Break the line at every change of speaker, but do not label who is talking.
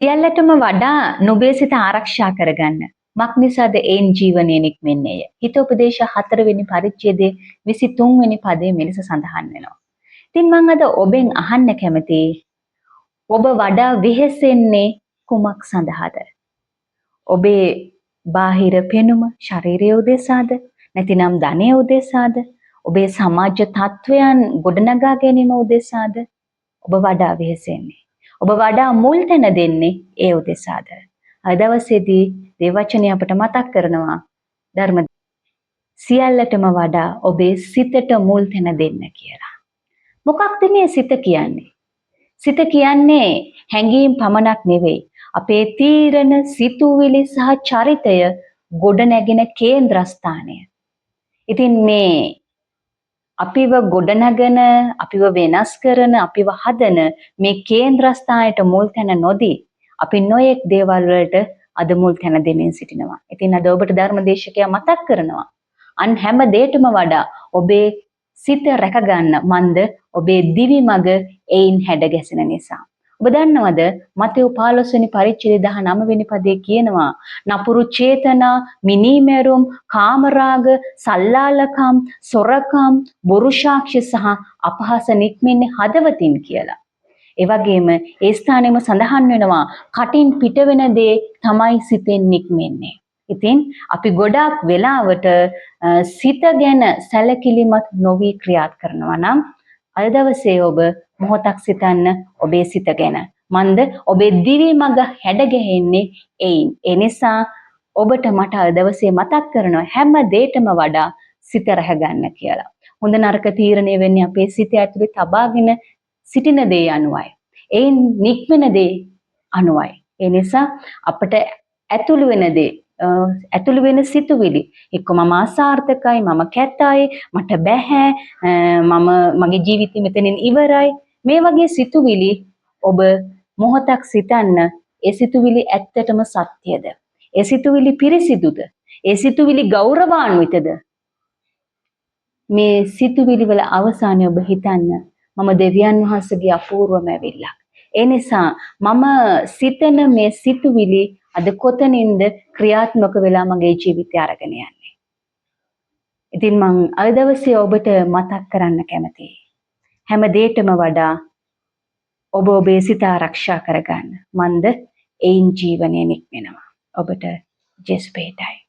සියල්ලටම වඩා නුඹේ සිත ආරක්ෂා කරගන්න. මක් නිසාද ඒන් ජීවනය නික්මෙන්නේය. හිත උපදේශ 4 වෙනි පරිච්ඡේදයේ 23 වෙනි පදයේ මෙලෙස සඳහන් වෙනවා. ඉතින් මම අද ඔබෙන් අහන්න කැමතියි ඔබ වඩා වෙහෙසෙන්නේ කුමක් සඳහාද? ඔබේ බාහිර පෙනුම ශරීරය උදෙසාද? නැතිනම් ධනය උදෙසාද? ඔබේ සමාජ තත්වයන් ගොඩනගා ගැනීම උදෙසාද? ඔබ වඩා වෙහෙසෙන්නේ. ඔබ වඩා මුල් තැන දෙන්නේ ඒ උදෙසාද? අද දවසේදී දේවචනය අපට මතක් කරනවා ධර්ම සියල්ලටම වඩා ඔබේ සිතට මුල් තැන දෙන්න කියලා. මොකක්ද මේ සිත කියන්නේ? සිත කියන්නේ හැඟීම් පමණක් නෙවෙයි. අපේ තීරණ, සිතුවිලි සහ චරිතය ගොඩනැගෙන කේන්ද්‍රස්ථානය. ඉතින් මේ අපිව ගොඩනගන, අපිව වෙනස් කරන, අපිව හදන මේ කේන්ද්‍රස්ථානයට මුල් තැන නොදී අපි නොයෙක් දේවල් වලට අද මුල් තැන දෙමින් සිටිනවා. ඉතින් අද ඔබට ධර්මදේශකයා මතක් කරනවා අන් හැම දෙයකටම වඩා ඔබේ සිත රැකගන්න මන්ද ඔබේ දිවි මඟ එයින් හැඩ ගැසෙන නිසා. ඔබ දන්නවද මතෙව් 15 වෙනි පරිච්ඡේදය 19 වෙනි පදයේ කියනවා නපුරු චේතනා, මිනීමැරුම්, කාමරාග, සල්ලාලකම්, සොරකම්, බොරු සාක්ෂි සහ අපහාස නික්මෙන්නේ හදවතින් කියලා. ඒ වගේම ඒ ස්ථානෙම සඳහන් වෙනවා කටින් පිට වෙන දේ තමයි සිතෙන් නික්මෙන්නේ. ඉතින් අපි ගොඩාක් වෙලාවට සිත ගැන සැලකිලිමත් නොවි ක්‍රියාත් කරනවා නම් අද දවසේ ඔබ මොහොතක් සිතන්න ඔබේ සිත ගැන. මන්ද ඔබේ දිවි මඟ හැඩ ගැහෙන්නේ එයින්. ඒ නිසා ඔබට මට අද දවසේ මතක් කරනවා හැම දෙයකටම වඩා සිත රැකගන්න කියලා. හොඳ නරක තීරණය වෙන්නේ අපේ සිත ඇතුලේ තබාගෙන සිටින දේ අනුවයි. එයින් නික්මෙන දේ අනුවයි. ඒ නිසා අපට ඇතුළු වෙන දේ ඇතුළු වෙන සිතුවිලි එක්ක මම අසාර්ථකයි, මම කැතයි, මට බැහැ, මගේ ජීවිතය මෙතනින් ඉවරයි. මේ වගේ සිතුවිලි ඔබ මොහොතක් සිතන්න ඒ සිතුවිලි ඇත්තටම සත්‍යද? ඒ සිතුවිලි පිරිසිදුද? ඒ සිතුවිලි ගෞරවාන්විතද? මේ සිතුවිලි වල අවසානය ඔබ හිතන්න මම දෙවියන් වහන්සේගේ අපූර්වම ඇවිල්ලා. ඒ නිසා මම සිතන මේ සිතුවිලි අද කොතනින්ද ක්‍රියාත්මක වෙලා මගේ ජීවිතය අරගෙන යන්නේ. ඉතින් මම අද දවසේ ඔබට මතක් කරන්න කැමතියි. හැම දෙයකටම වඩා ඔබ ඔබේ සිත ආරක්ෂා කරගන්න. මන්ද එයින් ජීවනය නික්මෙනවා. ඔබට ජෙස්පේටයි.